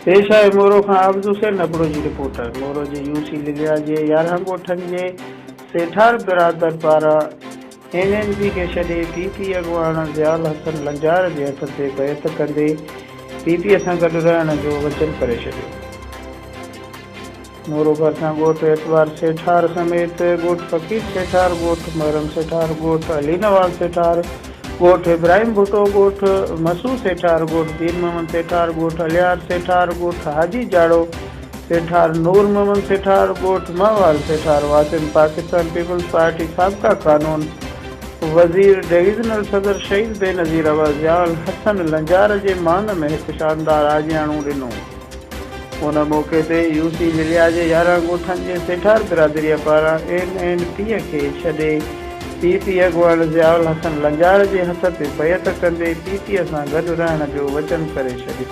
पेश आहे मोरो खां आबिद हुसैन नबड़ो जी रिपोर्टर। मोरो जे यूसी लिलिया जे 11 ॻोठनि जे सेठार बिरादर पारां एनएनपी खे छॾे पीपी अॻुवाण ज़ियाउल हसन लंजार जे हथ ते बैत कंदे पीपीअ सां गॾु रहण जो वचन करे छॾियो। मोरो भरिसां ॻोठ एतवार सेठार समेत ॻोठ फ़कीर सेठार, ॻोठ महरम सेठार, ॻोठ अलीनवाल सेठार, ॻोठ इब्राहिम भुट्टो, ॻोठ मसूद सेठार, ॻोठ दीन मोहम्मद सेठार, ॻोठ अलियार सेठार, ॻोठ हाजी जाड़ो सेठार, नूर मोहम्मद सेठार, ॻोठ महवाल सेठार, वासिम पाकिस्तान पीपल्स पार्टी साबिक़ा कानून वज़ीर डिवीज़नल सदर शहीद बेनज़ीर अवज़ ज़ियाउल हसन लंजार जे मान में हिकु शानदार आजियाणो ॾिनो। उन मौक़े ते यूसी लिलिया जे 11 ॻोठनि जे सेठार बिरादरीअ पारां एनएनपीअ खे छॾे पीपी अॻुवाण ज़ियाउल हसन लंजार जे हथ ते बैत कंदे पीपीअ सां गॾु रहण जो वचन करे छॾियो।